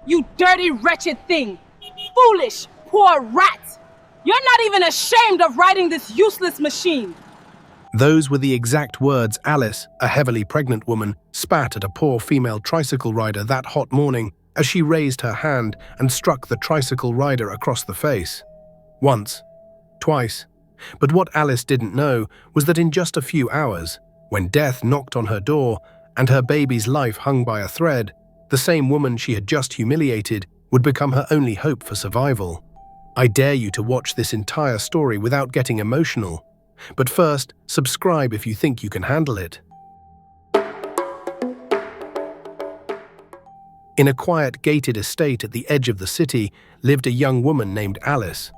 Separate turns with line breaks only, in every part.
You dirty, wretched thing! Foolish, poor rat! You're not even ashamed of riding this useless machine!
Those were the exact words Alice, a heavily pregnant woman, spat at a poor female tricycle rider that hot morning as she raised her hand and struck the tricycle rider across the face. Once, twice. But what Alice didn't know was that in just a few hours, when death knocked on her door and her baby's life hung by a thread, the same woman she had just humiliated would become her only hope for survival. I dare you to watch this entire story without getting emotional. But first, subscribe if you think you can handle it. In a quiet, gated estate at the edge of the city lived a young woman named Alice.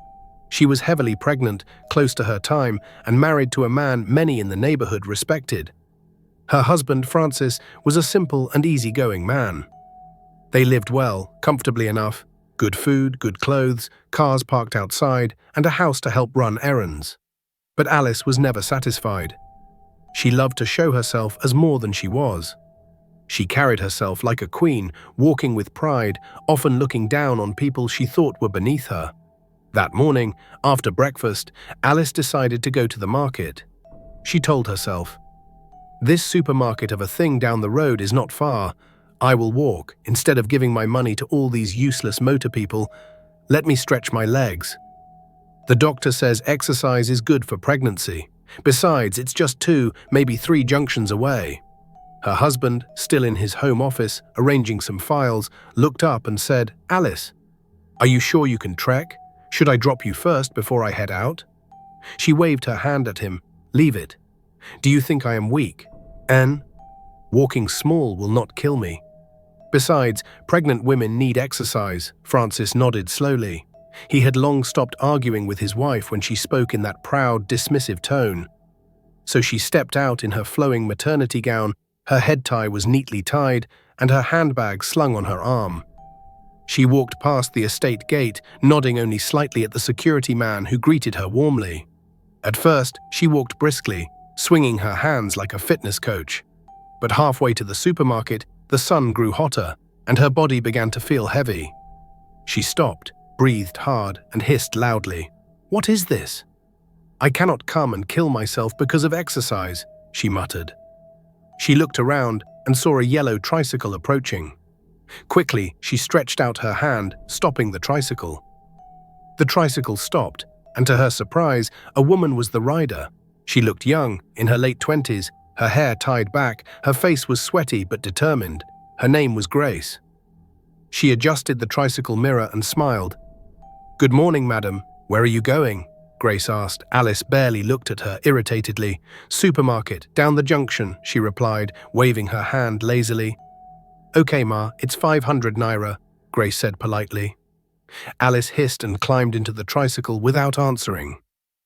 She was heavily pregnant, close to her time, and married to a man many in the neighborhood respected. Her husband, Francis, was a simple and easygoing man. They lived well, comfortably enough, good food, good clothes, cars parked outside, and a house to help run errands. But Alice was never satisfied. She loved to show herself as more than she was. She carried herself like a queen, walking with pride, often looking down on people she thought were beneath her. That morning, after breakfast, Alice decided to go to the market. She told herself, "This supermarket of a thing down the road is not far. I will walk, instead of giving my money to all these useless motor people. Let me stretch my legs. The doctor says exercise is good for pregnancy. Besides, it's just 2, maybe 3 junctions away." Her husband, still in his home office, arranging some files, looked up and said, "Alice, are you sure you can trek? Should I drop you first before I head out?" She waved her hand at him. "Leave it. Do you think I am weak? Anne, walking small will not kill me. Besides, pregnant women need exercise." Francis nodded slowly. He had long stopped arguing with his wife when she spoke in that proud, dismissive tone. So she stepped out in her flowing maternity gown. Her head tie was neatly tied, and her handbag slung on her arm. She walked past the estate gate, nodding only slightly at the security man who greeted her warmly. At first, she walked briskly, swinging her hands like a fitness coach. But halfway to the supermarket, the sun grew hotter, and her body began to feel heavy. She stopped, breathed hard, and hissed loudly. "What is this? I cannot come and kill myself because of exercise," she muttered. She looked around and saw a yellow tricycle approaching. Quickly, she stretched out her hand, stopping the tricycle. The tricycle stopped, and to her surprise, a woman was the rider. She looked young, in her late 20s, her hair tied back, her face was sweaty but determined. Her name was Grace. She adjusted the tricycle mirror and smiled. "Good morning, madam. Where are you going?" Grace asked. Alice barely looked at her irritatedly. "Supermarket, down the junction," she replied, waving her hand lazily. "Okay, ma, it's 500 naira, Grace said politely. Alice hissed and climbed into the tricycle without answering.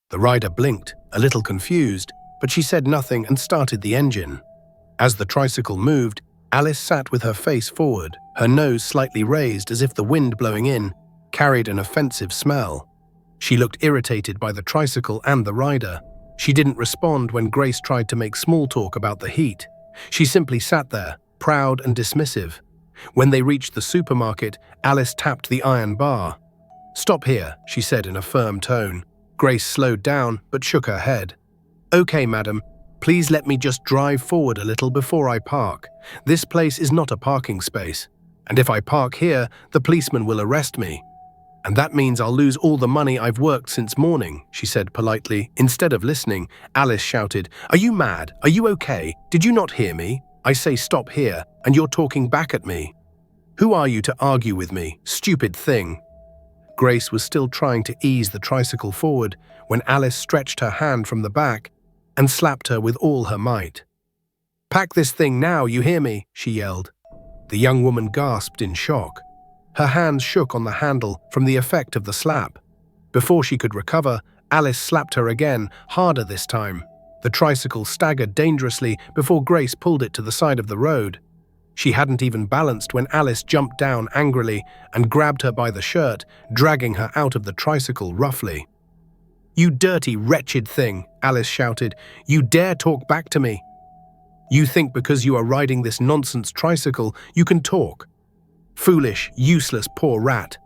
The rider blinked, a little confused, but she said nothing and started the engine. As the tricycle moved, Alice sat with her face forward, her nose slightly raised as if the wind blowing in carried an offensive smell. She looked irritated by the tricycle and the rider. She didn't respond when Grace tried to make small talk about the heat. She simply sat there, proud and dismissive. When they reached the supermarket, Alice tapped the iron bar. "Stop here," she said in a firm tone. Grace slowed down but shook her head. "Okay, madam. Please let me just drive forward a little before I park. This place is not a parking space. And if I park here, the policeman will arrest me. And that means I'll lose all the money I've worked since morning," she said politely. Instead of listening, Alice shouted, "Are you mad? Are you okay? Did you not hear me? I say stop here, and you're talking back at me. Who are you to argue with me? Stupid thing." Grace was still trying to ease the tricycle forward when Alice stretched her hand from the back and slapped her with all her might. "Pack this thing now, you hear me?" she yelled. The young woman gasped in shock. Her hands shook on the handle from the effect of the slap. Before she could recover, Alice slapped her again, harder this time. The tricycle staggered dangerously before Grace pulled it to the side of the road. She hadn't even balanced when Alice jumped down angrily and grabbed her by the shirt, dragging her out of the tricycle roughly. "You dirty, wretched thing," Alice shouted. "You dare talk back to me? You think because you are riding this nonsense tricycle, you can talk? Foolish, useless, poor rat.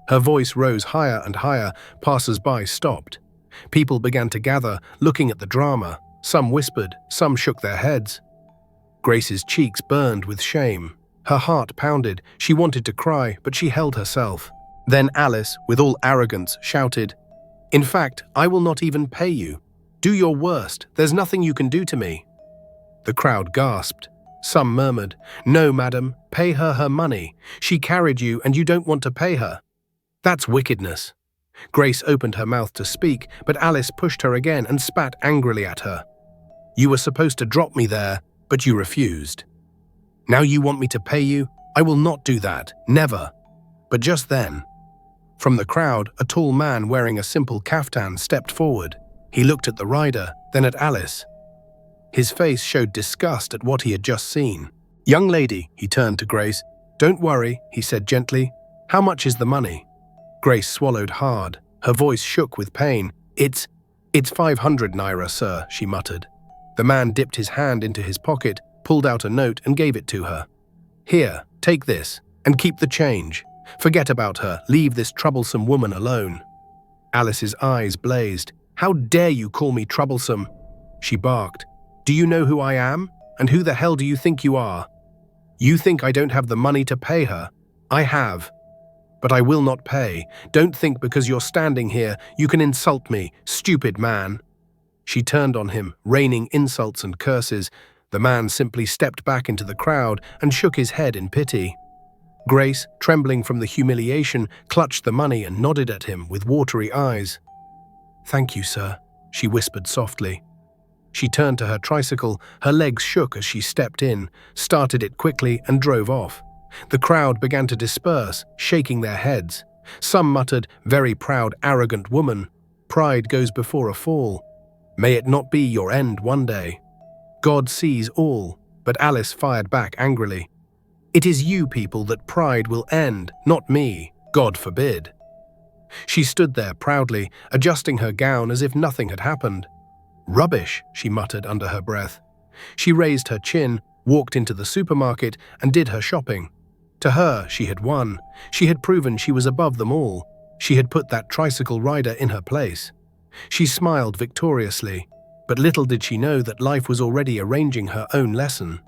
Her voice rose higher and higher. Passers-by stopped. People began to gather, looking at the drama. Some whispered, some shook their heads. Grace's cheeks burned with shame. Her heart pounded. She wanted to cry, but she held herself. Then Alice, with all arrogance, shouted, "In fact, I will not even pay you. Do your worst. There's nothing you can do to me." The crowd gasped. Some murmured, "No, madam, pay her her money. She carried you and you don't want to pay her. That's wickedness." Grace opened her mouth to speak, but Alice pushed her again and spat angrily at her. "You were supposed to drop me there, but you refused. Now you want me to pay you? I will not do that, never." But just then, from the crowd, a tall man wearing a simple kaftan stepped forward. He looked at the rider, then at Alice. His face showed disgust at what he had just seen. "Young lady," he turned to Grace. "Don't worry," he said gently. "How much is the money?" Grace swallowed hard. Her voice shook with pain. It's 500 naira, sir," she muttered. The man dipped his hand into his pocket, pulled out a note and gave it to her. "Here, take this, and keep the change. Forget about her, leave this troublesome woman alone." Alice's eyes blazed. "How dare you call me troublesome?" She barked. "Do you know who I am? And who the hell do you think you are? You think I don't have the money to pay her? I have. But I will not pay. Don't think because you're standing here you can insult me, stupid man." She turned on him, raining insults and curses. The man simply stepped back into the crowd and shook his head in pity. Grace, trembling from the humiliation, clutched the money and nodded at him with watery eyes. "Thank you, sir," she whispered softly. She turned to her tricycle. Her legs shook as she stepped in, started it quickly and drove off. The crowd began to disperse, shaking their heads. Some muttered, "Very proud, arrogant woman. Pride goes before a fall. May it not be your end one day." God sees all, but Alice fired back angrily. "It is you people that pride will end, not me. God forbid." She stood there proudly, adjusting her gown as if nothing had happened. "Rubbish," she muttered under her breath. She raised her chin, walked into the supermarket, and did her shopping. To her, she had won. She had proven she was above them all. She had put that tricycle rider in her place. She smiled victoriously, but little did she know that life was already arranging her own lesson.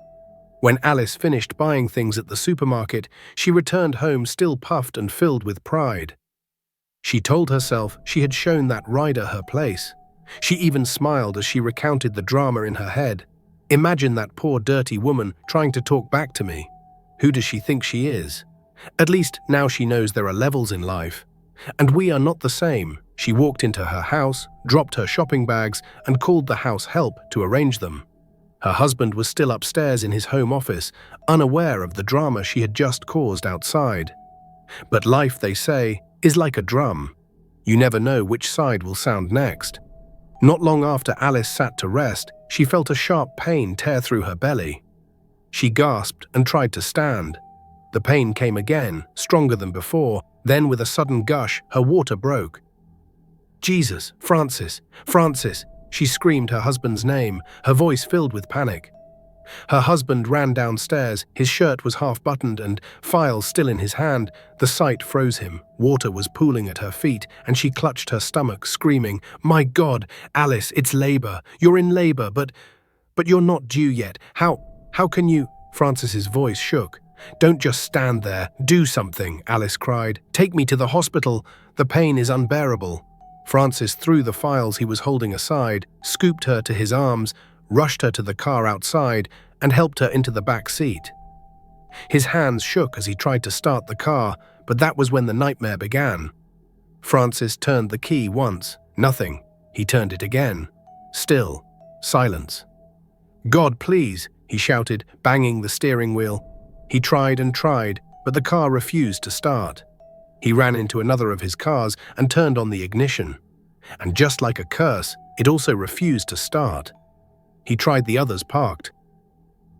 When Alice finished buying things at the supermarket, she returned home still puffed and filled with pride. She told herself she had shown that rider her place. She even smiled as she recounted the drama in her head. "Imagine that poor dirty woman trying to talk back to me. Who does she think she is? At least now she knows there are levels in life. And we are not the same." She walked into her house, dropped her shopping bags, and called the house help to arrange them. Her husband was still upstairs in his home office, unaware of the drama she had just caused outside. But life, they say, is like a drum. You never know which side will sound next. Not long after Alice sat to rest, she felt a sharp pain tear through her belly. She gasped and tried to stand. The pain came again, stronger than before. Then with a sudden gush, her water broke. "Jesus, Francis, Francis," she screamed her husband's name, her voice filled with panic. Her husband ran downstairs, his shirt was half-buttoned and files still in his hand. The sight froze him. Water was pooling at her feet, and she clutched her stomach, screaming, "My God, Alice, it's labor. You're in labor, but you're not due yet. How can you?" Francis's voice shook. "Don't just stand there. Do something," Alice cried. "Take me to the hospital. The pain is unbearable." Francis threw the files he was holding aside, scooped her to his arms, rushed her to the car outside, and helped her into the back seat. His hands shook as he tried to start the car, but that was when the nightmare began. Francis turned the key once. Nothing. He turned it again. Still. Silence. "God, please," he shouted, banging the steering wheel. He tried and tried, but the car refused to start. He ran into another of his cars and turned on the ignition. And just like a curse, it also refused to start. He tried the others parked.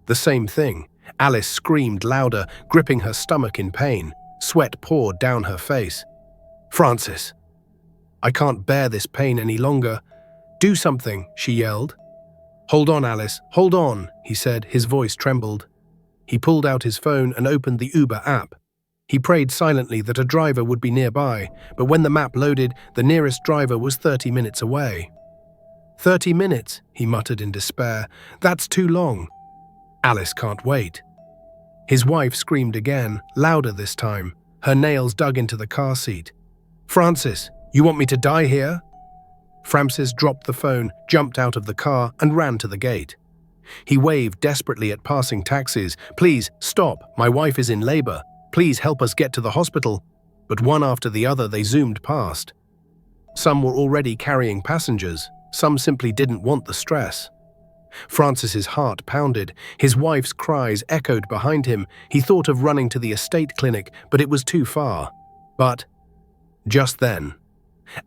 The same thing. Alice screamed louder, gripping her stomach in pain. Sweat poured down her face. "Francis, I can't bear this pain any longer. Do something," she yelled. "Hold on, Alice, hold on," he said, his voice trembled. He pulled out his phone and opened the Uber app. He prayed silently that a driver would be nearby, but when the map loaded, the nearest driver was 30 minutes away. 30 minutes, he muttered in despair. That's too long. Alice can't wait. His wife screamed again, louder this time, her nails dug into the car seat. Francis, you want me to die here? Francis dropped the phone, jumped out of the car, and ran to the gate. He waved desperately at passing taxis. Please, stop, my wife is in labor. Please help us get to the hospital. But one after the other they zoomed past. Some were already carrying passengers. Some simply didn't want the stress. Francis's heart pounded. His wife's cries echoed behind him. He thought of running to the estate clinic, but it was too far. But just then,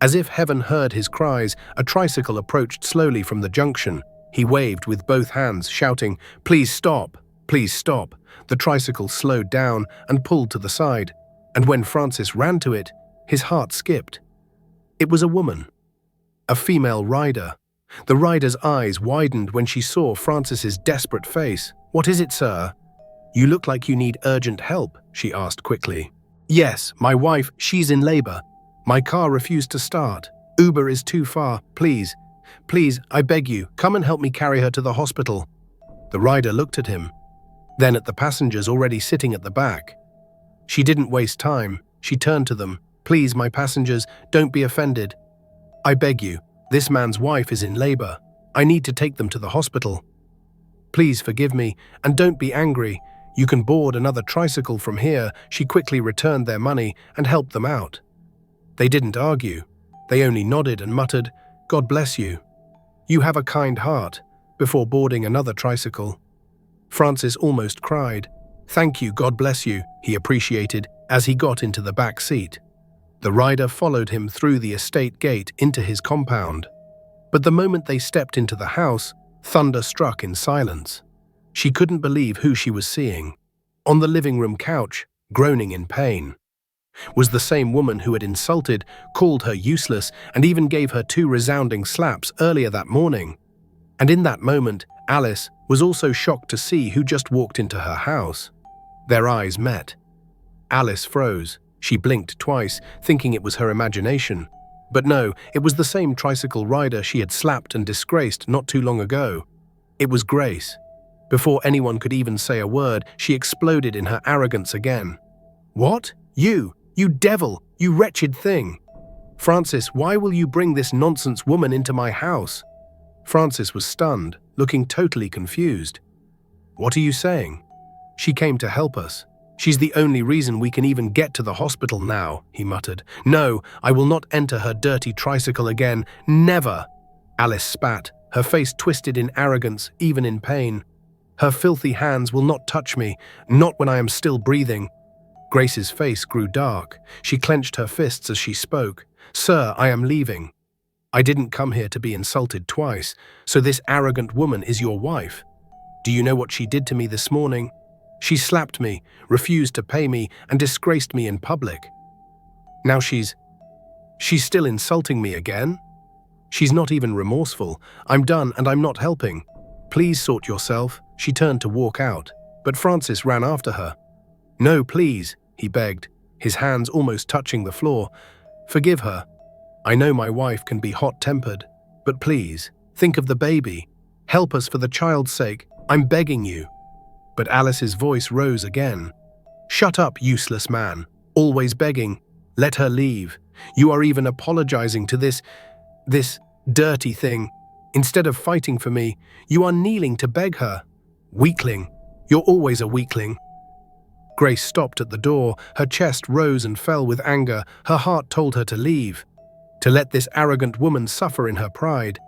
as if heaven heard his cries, a tricycle approached slowly from the junction. He waved with both hands, shouting, "Please stop! Please stop!" The tricycle slowed down and pulled to the side, and when Francis ran to it, his heart skipped. It was a woman, a female rider. The rider's eyes widened when she saw Francis's desperate face. "What is it, sir?" "You look like you need urgent help," she asked quickly. "Yes, my wife, she's in labor. My car refused to start. Uber is too far. Please, please, I beg you, come and help me carry her to the hospital." The rider looked at him, then at the passengers already sitting at the back. She didn't waste time. She turned to them. "Please, my passengers, don't be offended. I beg you, this man's wife is in labor. I need to take them to the hospital. Please forgive me, and don't be angry. You can board another tricycle from here." She quickly returned their money and helped them out. They didn't argue. They only nodded and muttered, "God bless you. You have a kind heart," before boarding another tricycle. Francis almost cried. "Thank you, God bless you," he appreciated as he got into the back seat. The rider followed him through the estate gate into his compound. But the moment they stepped into the house, thunder struck in silence. She couldn't believe who she was seeing. On the living room couch, groaning in pain, was the same woman who had insulted, called her useless, and even gave her 2 resounding slaps earlier that morning. And in that moment, Alice was also shocked to see who just walked into her house. Their eyes met. Alice froze. She blinked twice, thinking it was her imagination. But no, it was the same tricycle rider she had slapped and disgraced not too long ago. It was Grace. Before anyone could even say a word, she exploded in her arrogance again. "What? You devil, you wretched thing! Francis, why will you bring this nonsense woman into my house?" Francis was stunned, looking totally confused. "What are you saying?" "She came to help us. She's the only reason we can even get to the hospital now," he muttered. "No, I will not enter her dirty tricycle again. Never!" Alice spat, her face twisted in arrogance, even in pain. "Her filthy hands will not touch me, not when I am still breathing." Grace's face grew dark. She clenched her fists as she spoke. "Sir, I am leaving. I didn't come here to be insulted twice, so this arrogant woman is your wife. Do you know what she did to me this morning? She slapped me, refused to pay me, and disgraced me in public. Now she's still insulting me again? She's not even remorseful. I'm done and I'm not helping. Please sort yourself." She turned to walk out, but Francis ran after her. "No, please," he begged, his hands almost touching the floor. "Forgive her. I know my wife can be hot-tempered, but please, think of the baby. Help us for the child's sake. I'm begging you." But Alice's voice rose again. "Shut up, useless man. Always begging. Let her leave. You are even apologizing to this dirty thing. Instead of fighting for me, you are kneeling to beg her. Weakling. You're always a weakling." Grace stopped at the door. Her chest rose and fell with anger. Her heart told her to leave, to let this arrogant woman suffer in her pride.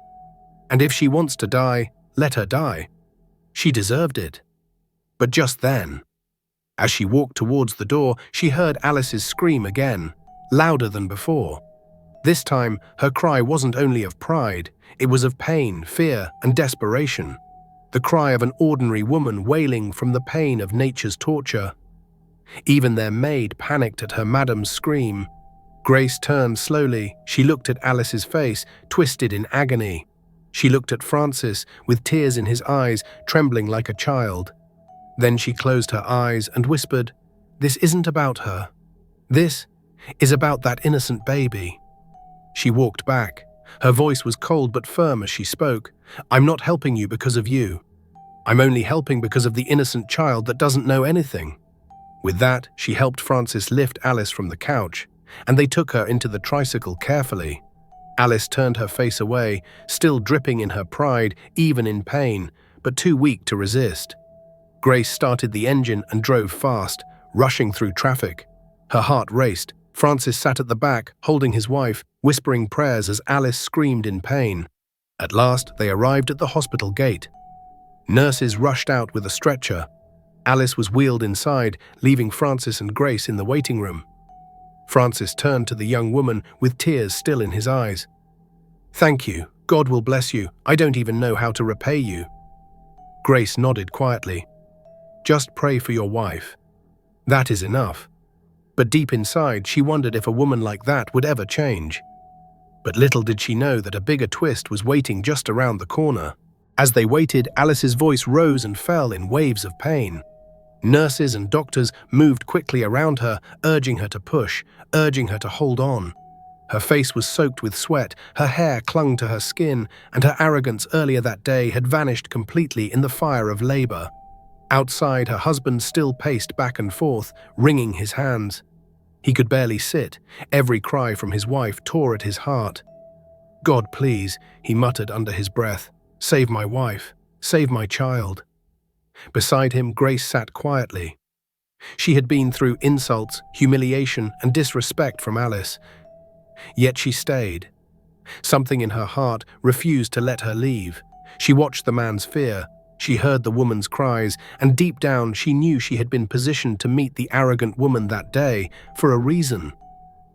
And if she wants to die, let her die. She deserved it. But just then, as she walked towards the door, she heard Alice's scream again, louder than before. This time, her cry wasn't only of pride, it was of pain, fear, and desperation. The cry of an ordinary woman wailing from the pain of nature's torture. Even their maid panicked at her madam's scream. Grace turned slowly. She looked at Alice's face, twisted in agony. She looked at Francis, with tears in his eyes, trembling like a child. Then she closed her eyes and whispered, this isn't about her. This is about that innocent baby." She walked back. Her voice was cold but firm as she spoke. "I'm not helping you because of you. I'm only helping because of the innocent child that doesn't know anything." With that, she helped Francis lift Alice from the couch, and they took her into the tricycle carefully. Alice turned her face away, still dripping in her pride, even in pain, but too weak to resist. Grace started the engine and drove fast, rushing through traffic. Her heart raced. Francis sat at the back, holding his wife, whispering prayers as Alice screamed in pain. At last, they arrived at the hospital gate. Nurses rushed out with a stretcher. Alice was wheeled inside, leaving Francis and Grace in the waiting room. Francis turned to the young woman with tears still in his eyes. "Thank you. God will bless you. I don't even know how to repay you." Grace nodded quietly. "Just pray for your wife. That is enough." But deep inside, she wondered if a woman like that would ever change. But little did she know that a bigger twist was waiting just around the corner. As they waited, Alice's voice rose and fell in waves of pain. Nurses and doctors moved quickly around her, urging her to push, urging her to hold on. Her face was soaked with sweat, her hair clung to her skin, and her arrogance earlier that day had vanished completely in the fire of labor. Outside, her husband still paced back and forth, wringing his hands. He could barely sit. Every cry from his wife tore at his heart. "God, please," he muttered under his breath. "Save my wife. Save my child." Beside him, Grace sat quietly. She had been through insults, humiliation, and disrespect from Alice. Yet she stayed. Something in her heart refused to let her leave. She watched the man's fear. She heard the woman's cries, and deep down she knew she had been positioned to meet the arrogant woman that day for a reason.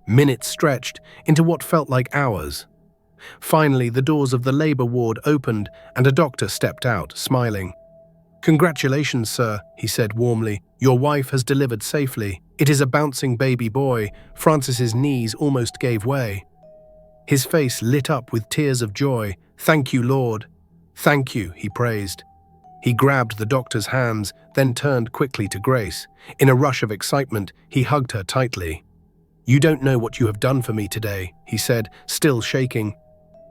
Minutes stretched into what felt like hours. Finally, the doors of the labor ward opened, and a doctor stepped out, smiling. "Congratulations, sir," he said warmly. "Your wife has delivered safely. It is a bouncing baby boy." Francis's knees almost gave way. His face lit up with tears of joy. "Thank you, Lord." "Thank you," he praised. He grabbed the doctor's hands, then turned quickly to Grace. In a rush of excitement, he hugged her tightly. "You don't know what you have done for me today," he said, still shaking.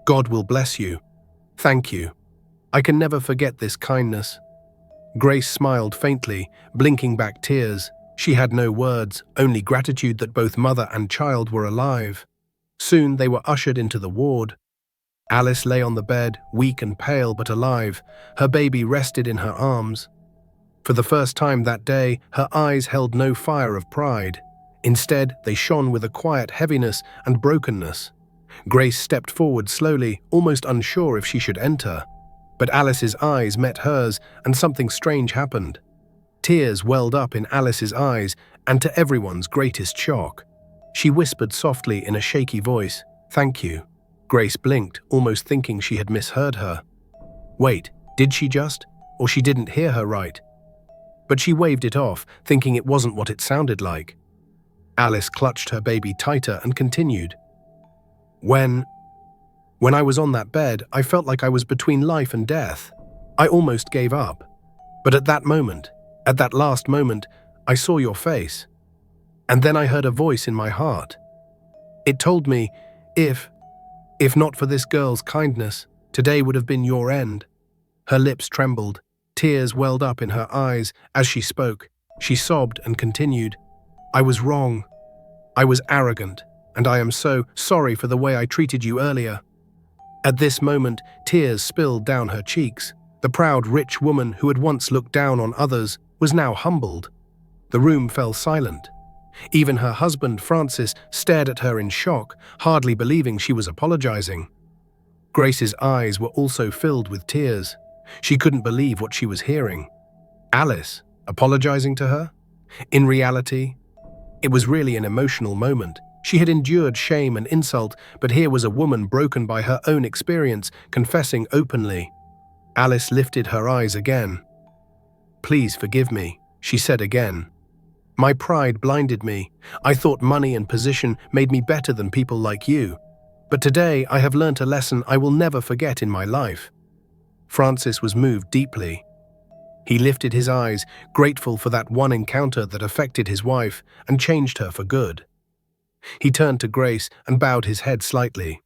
"God will bless you. Thank you. I can never forget this kindness." Grace smiled faintly, blinking back tears. She had no words, only gratitude that both mother and child were alive. Soon they were ushered into the ward. Alice lay on the bed, weak and pale but alive. Her baby rested in her arms. For the first time that day, her eyes held no fire of pride. Instead, they shone with a quiet heaviness and brokenness. Grace stepped forward slowly, almost unsure if she should enter. But Alice's eyes met hers, and something strange happened. Tears welled up in Alice's eyes, and to everyone's greatest shock, she whispered softly in a shaky voice, "Thank you." Grace blinked, almost thinking she had misheard her. Wait, did she just? Or she didn't hear her right? But she waved it off, thinking it wasn't what it sounded like. Alice clutched her baby tighter and continued. When I was on that bed, I felt like I was between life and death. I almost gave up. But at that moment, at that last moment, I saw your face. And then I heard a voice in my heart. It told me, if not for this girl's kindness, today would have been your end. Her lips trembled. Tears welled up in her eyes as she spoke. She sobbed and continued, I was wrong. I was arrogant, and I am so sorry for the way I treated you earlier. At this moment, tears spilled down her cheeks. The proud, rich woman who had once looked down on others was now humbled. The room fell silent. Even her husband, Francis, stared at her in shock, hardly believing she was apologizing. Grace's eyes were also filled with tears. She couldn't believe what she was hearing. Alice, apologizing to her? In reality, it was really an emotional moment. She had endured shame and insult, but here was a woman broken by her own experience, confessing openly. Alice lifted her eyes again. Please forgive me, she said again. My pride blinded me. I thought money and position made me better than people like you. But today I have learnt a lesson I will never forget in my life. Francis was moved deeply. He lifted his eyes, grateful for that one encounter that affected his wife and changed her for good. He turned to Grace and bowed his head slightly.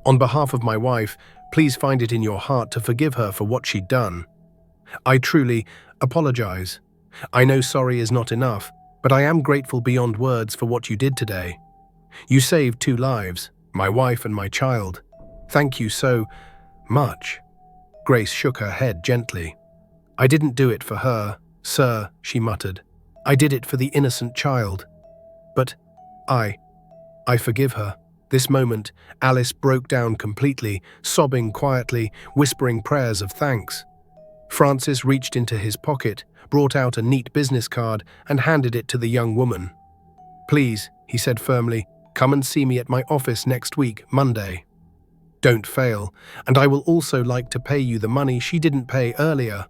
"On behalf of my wife, please find it in your heart to forgive her for what she'd done. I truly apologize. I know sorry is not enough, but I am grateful beyond words for what you did today. You saved 2 lives, my wife and my child. Thank you so much." Grace shook her head gently. "I didn't do it for her, sir," she muttered. "I did it for the innocent child. But I forgive her." This moment, Alice broke down completely, sobbing quietly, whispering prayers of thanks. Francis reached into his pocket, brought out a neat business card, and handed it to the young woman. "Please," he said firmly, "come and see me at my office next week, Monday. Don't fail, and I will also like to pay you the money she didn't pay earlier."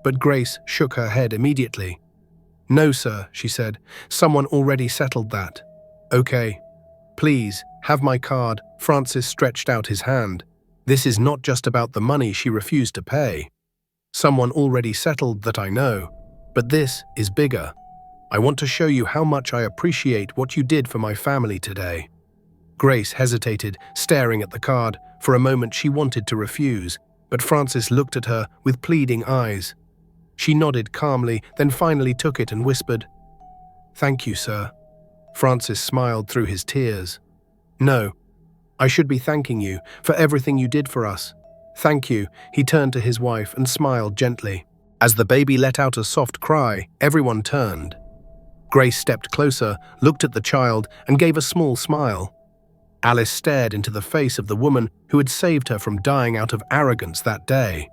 But Grace shook her head immediately. "No, sir," she said. "Someone already settled that." "Okay. Please, have my card." Francis stretched out his hand. "This is not just about the money she refused to pay. Someone already settled that, I know. But this is bigger. I want to show you how much I appreciate what you did for my family today." Grace hesitated, staring at the card. For a moment she wanted to refuse, but Francis looked at her with pleading eyes. She nodded calmly, then finally took it and whispered, "Thank you, sir." Francis smiled through his tears. "No, I should be thanking you for everything you did for us. Thank you." He turned to his wife and smiled gently. As the baby let out a soft cry, everyone turned. Grace stepped closer, looked at the child, and gave a small smile. Alice stared into the face of the woman who had saved her from dying out of arrogance that day.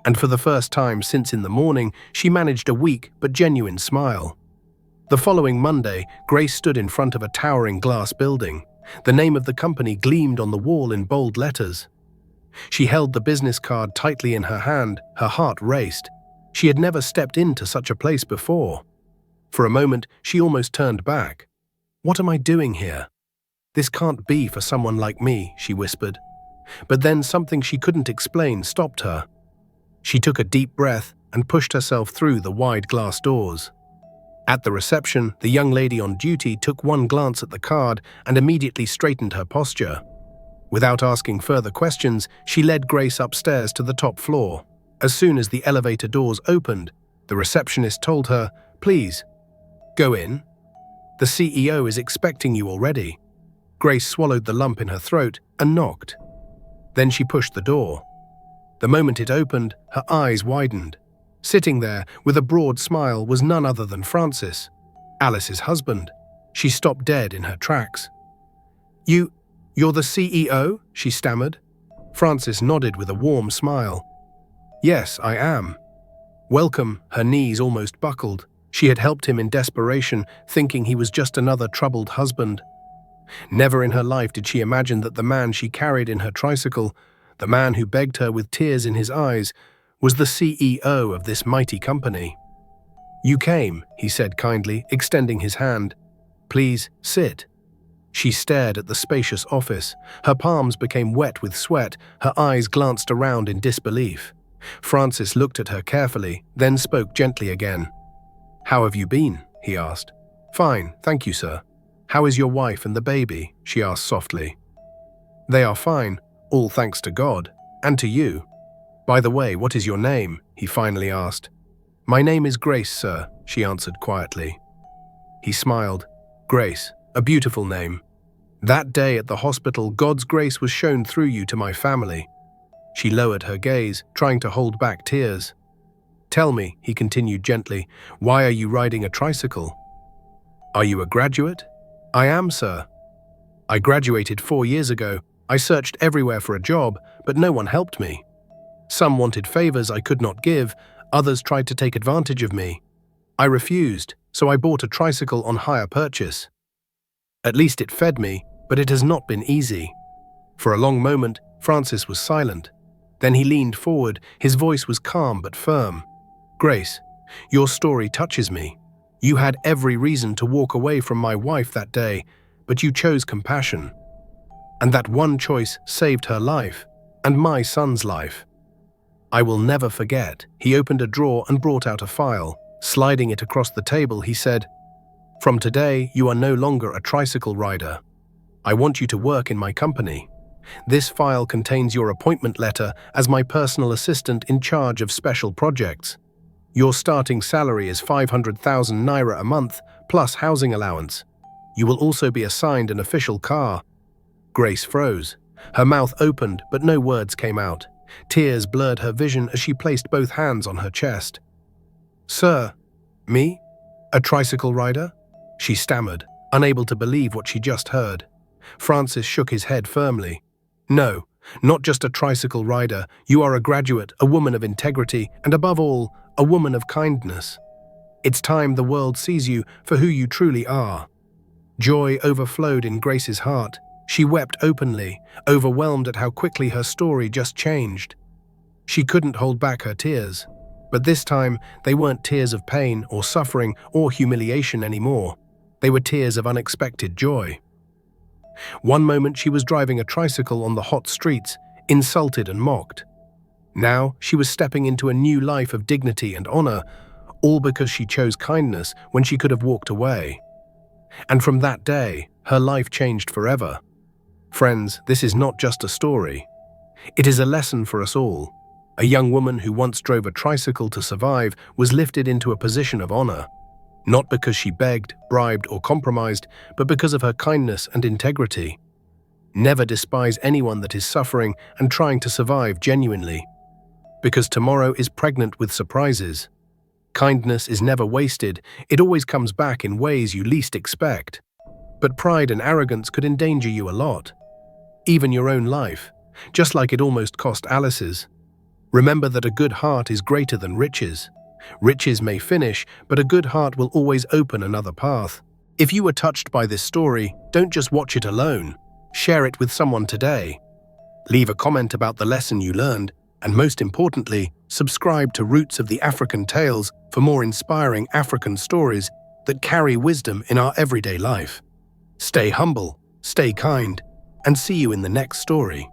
And for the first time since in the morning, she managed a weak but genuine smile. The following Monday, Grace stood in front of a towering glass building. The name of the company gleamed on the wall in bold letters. She held the business card tightly in her hand, her heart raced. She had never stepped into such a place before. For a moment, she almost turned back. "What am I doing here? This can't be for someone like me," she whispered. But then something she couldn't explain stopped her. She took a deep breath and pushed herself through the wide glass doors. At the reception, the young lady on duty took one glance at the card and immediately straightened her posture. Without asking further questions, she led Grace upstairs to the top floor. As soon as the elevator doors opened, the receptionist told her, "Please, go in. The CEO is expecting you already." Grace swallowed the lump in her throat and knocked. Then she pushed the door. The moment it opened, her eyes widened. Sitting there, with a broad smile, was none other than Francis, Alice's husband. She stopped dead in her tracks. You're the CEO?" she stammered. Francis nodded with a warm smile. "Yes, I am." "Welcome." Her knees almost buckled. She had helped him in desperation, thinking he was just another troubled husband. Never in her life did she imagine that the man she carried in her tricycle, the man who begged her with tears in his eyes, was the CEO of this mighty company. "You came," he said kindly, extending his hand. "Please, sit." She stared at the spacious office. Her palms became wet with sweat, her eyes glanced around in disbelief. Francis looked at her carefully, then spoke gently again. "How have you been?" he asked. "Fine, thank you, sir." "How is your wife and the baby?" she asked softly. "They are fine, all thanks to God, and to you. By the way, what is your name?" he finally asked. "My name is Grace, sir," she answered quietly. He smiled. "Grace, a beautiful name. That day at the hospital, God's grace was shown through you to my family." She lowered her gaze, trying to hold back tears. "Tell me," he continued gently, "why are you riding a tricycle? Are you a graduate?" "I am, sir. I graduated 4 years ago. I searched everywhere for a job, but no one helped me. Some wanted favors I could not give, others tried to take advantage of me. I refused, so I bought a tricycle on hire purchase. At least it fed me, but it has not been easy." For a long moment, Francis was silent. Then he leaned forward, his voice was calm but firm. "Grace, your story touches me. You had every reason to walk away from my wife that day, but you chose compassion. And that one choice saved her life, and my son's life. I will never forget. He opened a drawer and brought out a file. Sliding it across the table, he said, "From today, you are no longer a tricycle rider. I want you to work in my company. This file contains your appointment letter as my personal assistant in charge of special projects. Your starting salary is 500,000 naira a month, plus housing allowance. You will also be assigned an official car." Grace froze. Her mouth opened, but no words came out. Tears blurred her vision as she placed both hands on her chest. "Sir, me? A tricycle rider?" she stammered, unable to believe what she just heard. Francis shook his head firmly. "No, not just a tricycle rider. You are a graduate, a woman of integrity, and above all, a woman of kindness. It's time the world sees you for who you truly are." Joy overflowed in Grace's heart. She wept openly, overwhelmed at how quickly her story just changed. She couldn't hold back her tears. But this time, they weren't tears of pain or suffering or humiliation anymore. They were tears of unexpected joy. One moment she was driving a tricycle on the hot streets, insulted and mocked. Now she was stepping into a new life of dignity and honor, all because she chose kindness when she could have walked away. And from that day, her life changed forever. Friends, this is not just a story. It is a lesson for us all. A young woman who once drove a tricycle to survive was lifted into a position of honor, not because she begged, bribed, or compromised, but because of her kindness and integrity. Never despise anyone that is suffering and trying to survive genuinely, because tomorrow is pregnant with surprises. Kindness is never wasted, it always comes back in ways you least expect. But pride and arrogance could endanger you a lot, even your own life, just like it almost cost Alice's. Remember that a good heart is greater than riches. Riches may finish, but a good heart will always open another path. If you were touched by this story, don't just watch it alone. Share it with someone today. Leave a comment about the lesson you learned, and most importantly, subscribe to Roots of the African Tales for more inspiring African stories that carry wisdom in our everyday life. Stay humble, stay kind, and see you in the next story.